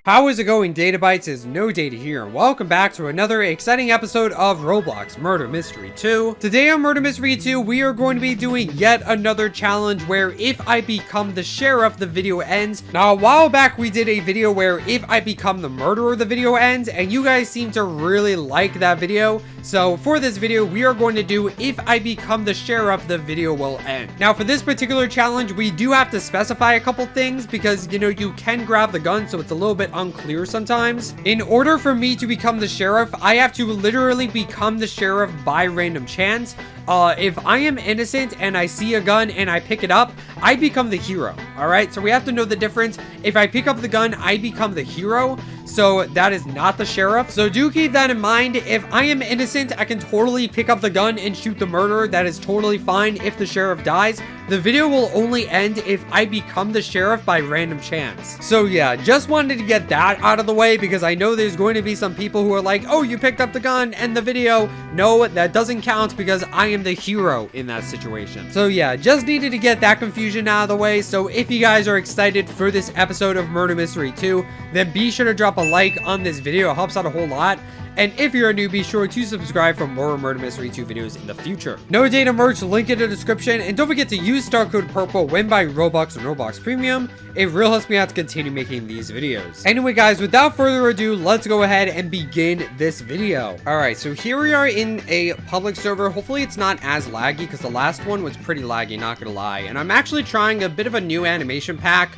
How is it going, Data Bytes? Is no data here, and welcome back to another exciting episode of Roblox Murder Mystery 2. Today on Murder Mystery 2, we are going to be doing yet another challenge where if I become the sheriff, the video ends. Now, a while back, we did a video where if I become the murderer, the video ends, and you guys seem to really like that video. So for this video, we are going to do if I become the sheriff, the video will end. Now, for this particular challenge, we do have to specify a couple things because, you know, you can grab the gun, so it's a little bit unclear sometimes. In order for me to become the sheriff, I have to literally become the sheriff by random chance. If I am innocent and I see a gun and I pick it up, I become the hero. All right, so we have to know the difference. If I pick up the gun, I become the hero. So that is not the sheriff. So do keep that in mind. If I am innocent, I can totally pick up the gun and shoot the murderer. That is totally fine if the sheriff dies. The video will only end if I become the sheriff by random chance. So yeah, just wanted to get that out of the way because I know there's going to be some people who are like, oh, you picked up the gun and the video. No, that doesn't count because I am the hero in that situation. So yeah, just needed to get that confusion out of the way. So if you guys are excited for this episode of Murder Mystery 2, then be sure to drop a like on this video. It helps out a whole lot. And if you're new, be sure to subscribe for more Murder Mystery 2 videos in the future. No data merch, link in the description. And don't forget to use star code PURPLE when buying Robux and Roblox Premium. It really helps me out to continue making these videos. Anyway, guys, without further ado, let's go ahead and begin this video. Alright, so here we are in a public server. Hopefully it's not as laggy because the last one was pretty laggy, not gonna lie. And I'm actually trying a bit of a new animation pack.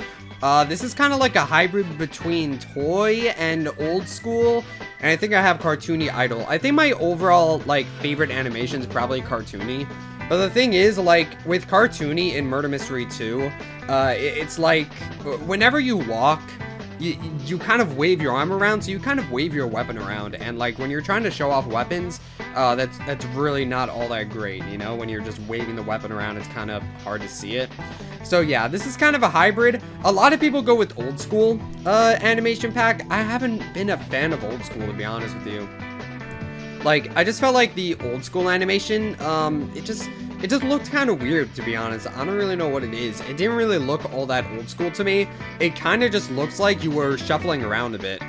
This is kind of like a hybrid between toy and old school, and I think I have cartoony idol. I think my overall, like, favorite animation is probably cartoony, but the thing is, like, with cartoony in Murder Mystery 2, it's like, whenever you walk, you kind of wave your arm around, so you kind of wave your weapon around, and like when you're trying to show off weapons, that's really not all that great, you know? When you're just waving the weapon around, it's kind of hard to see it. So yeah, this is kind of a hybrid. A lot of people go with old school animation pack. I haven't been a fan of old school, to be honest with you. Like, I just felt like the old school animation, it just looked kind of weird, to be honest. I don't really know what it is. It didn't really look all that old school to me. It kind of just looks like you were shuffling around a bit.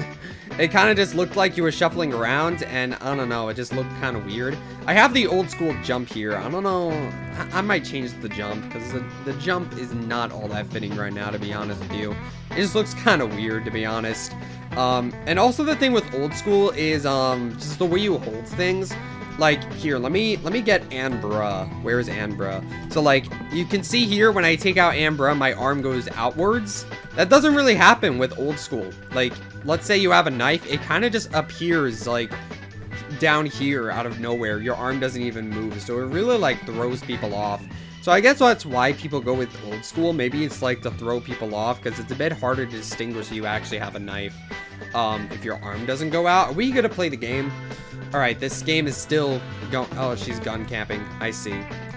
It kind of just looked like you were shuffling around, and I don't know, it just looked kind of weird. I have the old school jump here. I don't know, I might change the jump, because the jump is not all that fitting right now, to be honest with you. It just looks kind of weird, to be honest. And also the thing with old school is, just the way you hold things. Like, here, let me get Ambra. Where is Ambra? So, like, you can see here, when I take out Ambra, my arm goes outwards. That doesn't really happen with old school. Like, let's say you have a knife, it kind of just appears, like, down here out of nowhere. Your arm doesn't even move, so it really, like, throws people off. So I guess that's why people go with old school. Maybe it's, like, to throw people off, because it's a bit harder to distinguish you actually have a knife if your arm doesn't go out. Are we gonna play the game? Alright, this game is still going. Oh, she's gun camping. I see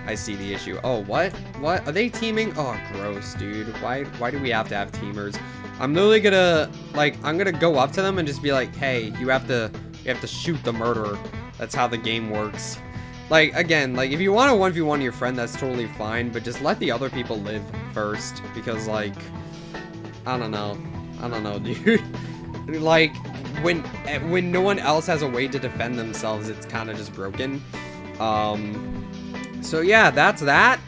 the issue. Oh, what? What? Are they teaming? Oh, gross, dude. Why do we have to have teamers? I'm literally gonna, like, I'm gonna go up to them and just be like, hey, you have to shoot the murderer. That's how the game works. Like, again, like, if you want to 1v1 your friend, that's totally fine, but just let the other people live first, because, like, I don't know, dude. Like, when no one else has a way to defend themselves, it's kind of just broken. So yeah, that's that.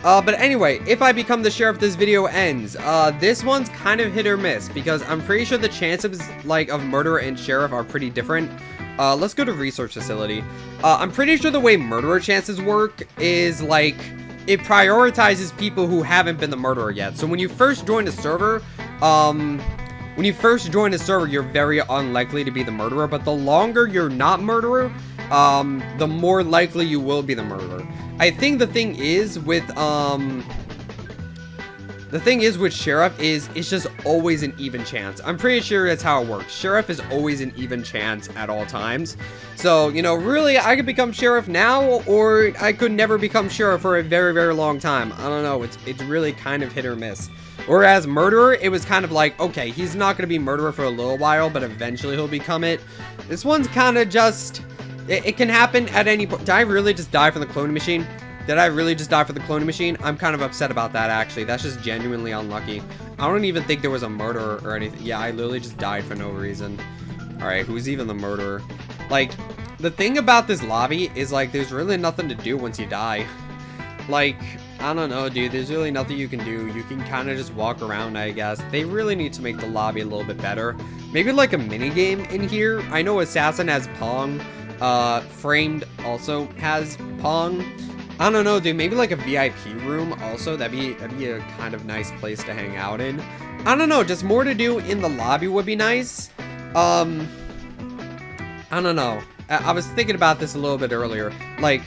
But anyway, if I become the sheriff, this video ends. This one's kind of hit or miss because I'm pretty sure the chances, like, of murderer and sheriff are pretty different. Let's go to research facility. I'm pretty sure the way murderer chances work is, like, it prioritizes people who haven't been the murderer yet. So when you first join a server, you're very unlikely to be the murderer, but the longer you're not murderer, the more likely you will be the murderer. I think the thing is with sheriff is it's just always an even chance. I'm pretty sure that's how it works. Sheriff is always an even chance at all times. So, you know, really, I could become sheriff now, or I could never become sheriff for a very, very long time. I don't know. It's really kind of hit or miss. Whereas murderer, it was kind of like, okay, he's not going to be murderer for a little while, but eventually he'll become it. This one's kind of just, it can happen at any point. Did I really just die from the cloning machine? Did I really just die for the cloning machine? I'm kind of upset about that, actually. That's just genuinely unlucky. I don't even think there was a murderer or anything. Yeah, I literally just died for no reason. Alright, who's even the murderer? Like, the thing about this lobby is, like, there's really nothing to do once you die. Like, I don't know, dude. There's really nothing you can do. You can kind of just walk around, I guess. They really need to make the lobby a little bit better. Maybe, like, a mini game in here. I know Assassin has Pong. Framed also has Pong. I don't know, dude. Maybe, like, a VIP room also. That'd be a kind of nice place to hang out in. I don't know. Just more to do in the lobby would be nice. I don't know. I was thinking about this a little bit earlier. Like,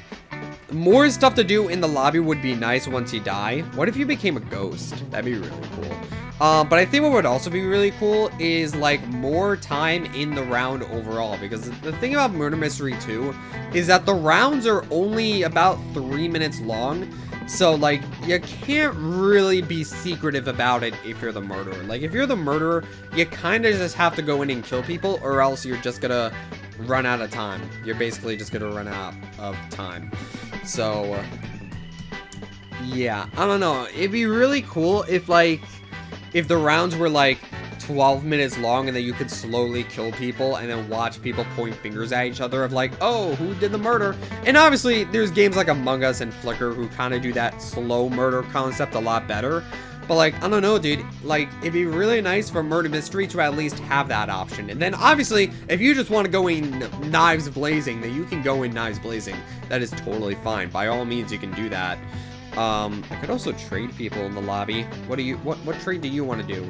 more stuff to do in the lobby would be nice once you die. What if you became a ghost? That'd be really cool. But I think what would also be really cool is, like, more time in the round overall. Because the thing about Murder Mystery 2 is that the rounds are only about 3 minutes long. So, like, you can't really be secretive about it if you're the murderer. Like, if you're the murderer, you kind of just have to go in and kill people, or else you're just gonna run out of time. You're basically just gonna run out of time. So, yeah, I don't know. It'd be really cool if, like, if the rounds were, like, 12 minutes long and then you could slowly kill people and then watch people point fingers at each other of like, oh, who did the murder? And obviously, there's games like Among Us and Flicker who kind of do that slow murder concept a lot better. But, like, I don't know, dude. Like, it'd be really nice for Murder Mystery to at least have that option. And then, obviously, if you just want to go in knives blazing, then you can go in knives blazing. That is totally fine. By all means, you can do that. I could also trade people in the lobby. What trade do you want to do?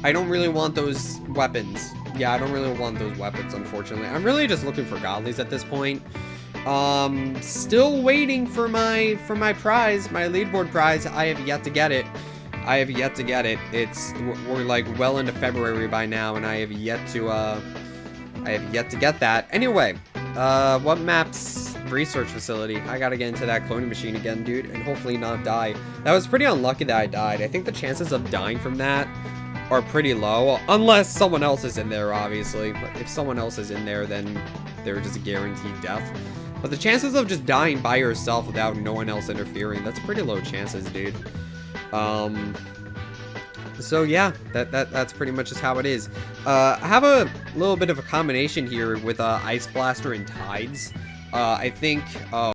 I don't really want those weapons. Yeah, I don't really want those weapons, unfortunately. I'm really just looking for godlies at this point. Still waiting for my prize, my leaderboard prize. I have yet to get it. We're like well into February by now, and I have yet to get that. Anyway, what maps? Research facility. I gotta get into that cloning machine again, dude, and hopefully not die. That was pretty unlucky that I died. I think the chances of dying from that are pretty low, unless someone else is in there, obviously. But if someone else is in there, then they're just a guaranteed death. But the chances of just dying by yourself without no one else interfering, that's pretty low chances, dude. So yeah, that's pretty much just how it is. I have a little bit of a combination here with Ice Blaster and Tides. I think,